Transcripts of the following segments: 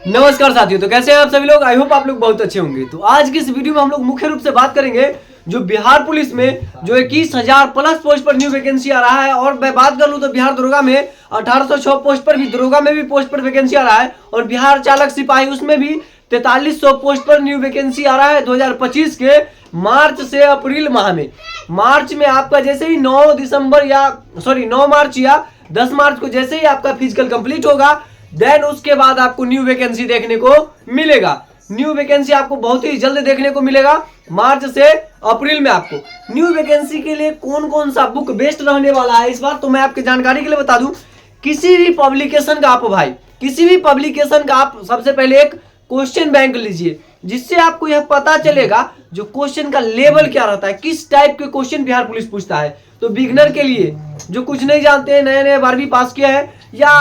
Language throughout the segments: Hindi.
नमस्कार साथियों, तो कैसे हैं आप सभी लोग। आई होप आप लोग बहुत अच्छे होंगे। तो आज की इस वीडियो में हम लोग मुख्य रूप से बात करेंगे जो बिहार पुलिस में जो 21,000 प्लस पोस्ट पर न्यू वैकेंसी आ रहा है। और मैं बात कर लूं तो बिहार दरोगा में 1806 पोस्ट पर भी, दरोगा में भी पोस्ट पर वैकेंसी आ रहा है। और बिहार चालक सिपाही उसमें भी 4300 पोस्ट पर न्यू वैकेंसी आ रहा है 2025 के मार्च से अप्रैल माह में। मार्च में आपका जैसे ही 9 मार्च या 10 मार्च को जैसे ही आपका फिजिकल कंप्लीट होगा, देन उसके बाद आपको न्यू वैकेंसी देखने को मिलेगा। न्यू वैकेंसी आपको बहुत ही जल्द देखने को मिलेगा। मार्च से अप्रैल में आपको न्यू वैकेंसी के लिए कौन कौन सा बुक बेस्ट रहने वाला है इस बार, तो मैं आपके जानकारी के लिए बता दूं। किसी भी पब्लिकेशन का आप सबसे पहले एक क्वेश्चन बैंक लीजिए, जिससे आपको यह पता चलेगा जो क्वेश्चन का लेवल क्या रहता है, किस टाइप के क्वेश्चन बिहार पुलिस पूछता है। तो बिगिनर के लिए जो कुछ नहीं जानते हैं, नए नए 12वीं पास किया है या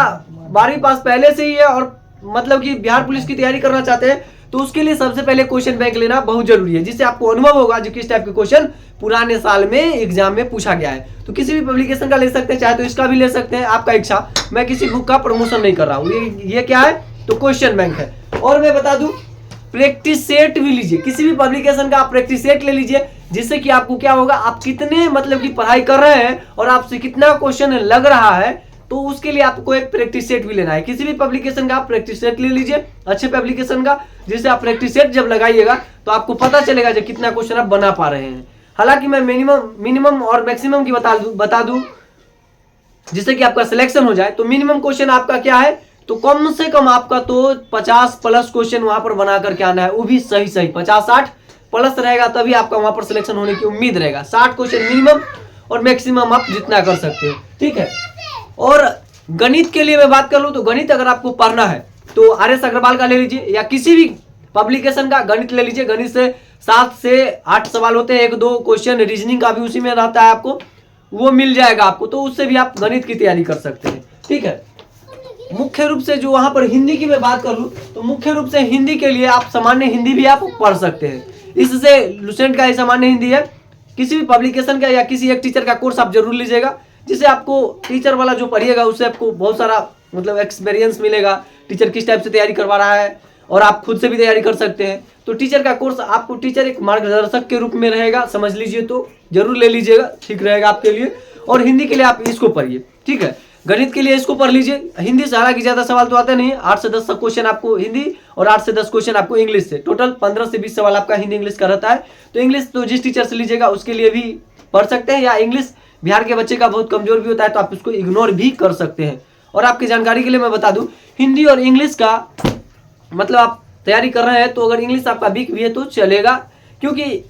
12वीं पास पहले से ही है और मतलब कि बिहार पुलिस की तैयारी करना चाहते हैं, तो उसके लिए सबसे पहले क्वेश्चन बैंक लेना बहुत जरूरी है, जिससे आपको अनुभव होगा जो किस टाइप के क्वेश्चन पुराने साल में एग्जाम में पूछा गया है। तो किसी भी पब्लिकेशन का ले सकते हैं, चाहे तो इसका भी ले सकते हैं, आपका इच्छा। मैं किसी बुक का प्रमोशन नहीं कर रहा हूँ। ये क्या है, तो क्वेश्चन बैंक है। और मैं बता दूं, प्रैक्टिस सेट भी लीजिए, किसी भी पब्लिकेशन का आप प्रैक्टिस सेट ले लीजिए, जिससे कि आपको क्या होगा, आप कितने मतलब की पढ़ाई कर रहे हैं और आपसे कितना क्वेश्चन लग रहा है, तो उसके लिए आपको एक प्रैक्टिस सेट भी लेना है। किसी भी पब्लिकेशन का आप प्रैक्टिस सेट ले लीजिए, अच्छे पब्लिकेशन का, जिससे आप प्रैक्टिस सेट जब लगाइएगा तो आपको पता चलेगा जो कितना क्वेश्चन आप बना पा रहे हैं। हालांकि मैं मिनिमम और मैक्सिमम की बता दूं जिससे कि आपका सिलेक्शन हो जाए। तो मिनिमम क्वेश्चन आपका क्या है, तो कम से कम आपका तो 50 प्लस क्वेश्चन वहां पर बना करके आना है, वो भी सही 50-60 प्लस रहेगा, तभी आपका वहां पर सिलेक्शन होने की उम्मीद रहेगा। 60 क्वेश्चन मिनिमम और मैक्सिमम आप जितना कर सकते हैं, ठीक है। और गणित के लिए मैं बात कर लूं तो गणित अगर आपको पढ़ना है तो आर.एस. अग्रवाल का ले लीजिए, या किसी भी पब्लिकेशन का गणित ले लीजिए। गणित से 7 से 8 सवाल होते हैं, 1-2 क्वेश्चन रीजनिंग का भी उसी में रहता है, आपको वो मिल जाएगा आपको, तो उससे भी आप गणित की तैयारी कर सकते हैं, ठीक है। मुख्य रूप से जो वहां पर हिंदी की मैं बात करूं तो मुख्य रूप से हिंदी के लिए आप सामान्य हिंदी भी आप पढ़ सकते हैं। इससे लुसेंट का ही सामान्य हिंदी है। किसी भी पब्लिकेशन का या किसी एक टीचर का कोर्स आप जरूर लीजिएगा, जिससे आपको टीचर वाला जो पढ़िएगा उससे आपको बहुत सारा मतलब एक्सपीरियंस मिलेगा, टीचर किस टाइप से तैयारी करवा रहा है, और आप खुद से भी तैयारी कर सकते हैं। तो टीचर का कोर्स आपको टीचर एक मार्गदर्शक के रूप में रहेगा, समझ लीजिए, तो जरूर ले लीजिएगा, ठीक रहेगा आपके लिए। और हिंदी के लिए आप इसको पढ़िए, ठीक है। गणित के लिए इसको पढ़ लीजिए। हिंदी से हालांकि ज्यादा सवाल तो आते नहीं है, 8 से 10 क्वेश्चन आपको हिंदी और 8 से 10 क्वेश्चन आपको इंग्लिश से, टोटल 15 से 20 सवाल आपका हिंदी इंग्लिश का रहता है। तो इंग्लिश तो जिस टीचर से लीजिएगा उसके लिए भी पढ़ सकते हैं, या इंग्लिश बिहार के बच्चे का बहुत कमजोर भी होता है तो आप उसको इग्नोर भी कर सकते हैं। और आपकी जानकारी के लिए मैं बता दूं, हिंदी और इंग्लिश का मतलब आप तैयारी कर रहे हैं तो अगर इंग्लिश आपका वीक भी है तो चलेगा, क्योंकि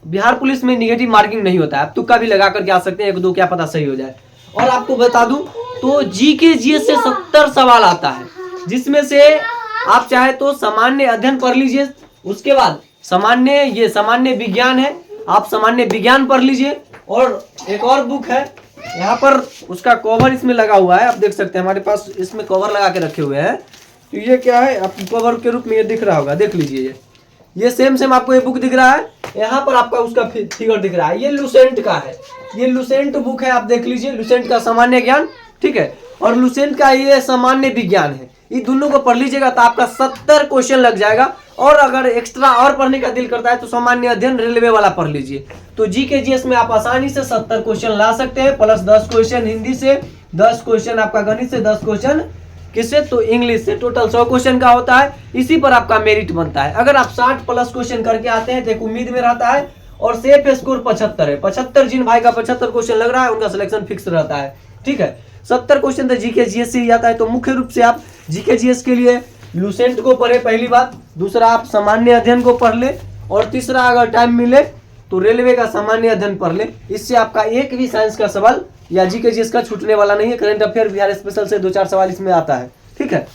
बिहार पुलिस में निगेटिव मार्किंग नहीं होता है, आप तुक्का भी लगा करके आ सकते हैं, 1-2 क्या पता सही हो जाए। और आपको बता दूं तो जीके जीएस से 70 सवाल आता है, जिसमें से आप चाहे तो सामान्य अध्ययन पढ़ लीजिए, उसके बाद सामान्य विज्ञान है, आप सामान्य विज्ञान पढ़ लीजिए। और एक और बुक है यहाँ पर, उसका कवर इसमें लगा हुआ है, आप देख सकते हैं, हमारे पास इसमें कवर लगा के रखे हुए हैं। तो ये क्या है, आपको कवर के रूप में ये दिख रहा होगा, देख लीजिए, ये सेम आपको ये बुक दिख रहा है, यहाँ पर आपका उसका फिगर दिख रहा है, ये लुसेंट का है, ये लुसेंट बुक है, आप देख लीजिए, लुसेंट का सामान्य ज्ञान, ठीक है, और लुसेंट का ये सामान्य विज्ञान है। ये दोनों को पढ़ लीजिएगा तो आपका 70 क्वेश्चन लग जाएगा। और अगर एक्स्ट्रा और पढ़ने का दिल करता है तो सामान्य अध्ययन रेलवे वाला पढ़ लीजिए। तो जीके जीएस में आप आसानी से 70 क्वेश्चन ला सकते हैं, प्लस 10 क्वेश्चन हिंदी से, 10 क्वेश्चन आपका गणित से, 10 क्वेश्चन किससे, तो इंग्लिश से, टोटल 100 क्वेश्चन का होता है। इसी पर आपका मेरिट बनता है। अगर आप 60 प्लस क्वेश्चन करके आते हैं तो एक उम्मीद में रहता है, और सेफ स्कोर 75 है। 75 जिन भाई का 75 क्वेश्चन लग रहा है उनका सिलेक्शन फिक्स रहता है, ठीक है। 70 क्वेश्चन तो जीके जीएस से ही आता है। तो मुख्य रूप से आप जीके जीएस के लिए लुसेंट को पढ़े, पहली बात। दूसरा, आप सामान्य अध्ययन को पढ़ ले। और तीसरा, अगर टाइम मिले तो रेलवे का सामान्य अध्ययन पढ़ ले। इससे आपका एक भी साइंस का सवाल या जीके जीएस का छूटने वाला नहीं है। करंट अफेयर बिहार स्पेशल से 2-4 सवाल इसमें आता है, ठीक है।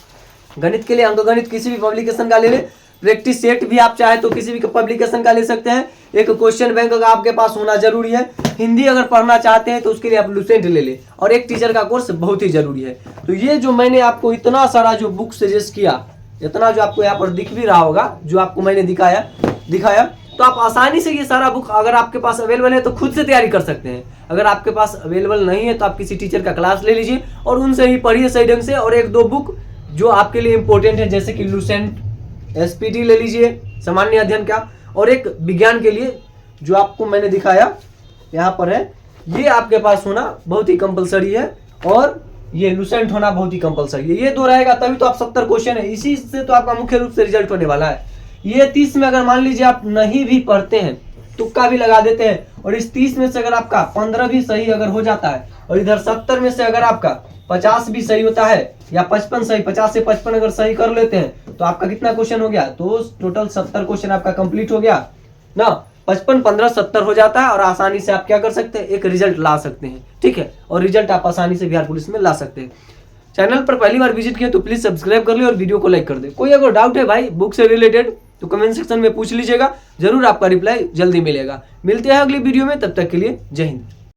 गणित के लिए अंकगणित किसी भी पब्लिकेशन का ले ले। प्रैक्टिस सेट भी आप चाहे तो किसी भी पब्लिकेशन का ले सकते हैं। एक क्वेश्चन बैंक का आपके पास होना जरूरी है। हिंदी अगर पढ़ना चाहते हैं तो उसके लिए आप लुसेंट ले ले। और एक टीचर का कोर्स बहुत ही जरूरी है। तो ये जो मैंने आपको इतना सारा जो बुक सजेस्ट किया, इतना जो आपको यहाँ पर दिख भी रहा होगा, जो आपको मैंने दिखाया, तो आप आसानी से ये सारा बुक अगर आपके पास अवेलेबल है तो खुद से तैयारी कर सकते हैं। अगर आपके पास अवेलेबल नहीं है तो आप किसी टीचर का क्लास ले लीजिए और उनसे ही पढ़िए सही ढंग से। और 1-2 बुक जो आपके लिए इंपॉर्टेंट है, जैसे कि लूसेंट, एसपीटी ले लीजिए सामान्य अध्ययन का, और एक विज्ञान के लिए जो आपको मैंने दिखाया यहाँ पर है, ये आपके पास होना बहुत ही कंपलसरी है, और ये लूसेंट होना बहुत ही कंपलसरी है। ये दो रहेगा तभी तो आप 70 क्वेश्चन है, इसी से तो आपका मुख्य रूप से रिजल्ट होने वाला है। ये 30 में अगर मान लीजिए आप नहीं भी पढ़ते हैं, तुक्का भी लगा देते हैं, और इस 30 में से अगर आपका 15 भी सही अगर हो जाता है, और इधर 70 में से अगर आपका 50 भी सही होता है, या 55 सही, 50 से 55 अगर सही कर लेते हैं, तो आपका कितना क्वेश्चन हो गया? तो टोटल 70 क्वेश्चन आपका कंप्लीट हो गया ना। 55, 15, 70 हो जाता है, और आसानी से आप क्या कर सकते हैं? एक रिजल्ट ला सकते हैं, ठीक है। और रिजल्ट आप आसानी से बिहार पुलिस में ला सकते हैं। चैनल पर पहली बार विजिट किया तो प्लीज सब्सक्राइब कर ले और वीडियो को लाइक कर दे। कोई अगर डाउट है भाई बुक से रिलेटेड तो कमेंट सेक्शन में पूछ लीजिएगा, जरूर आपका रिप्लाई जल्दी मिलेगा। मिलते हैं अगली वीडियो में, तब तक के लिए जय हिंद।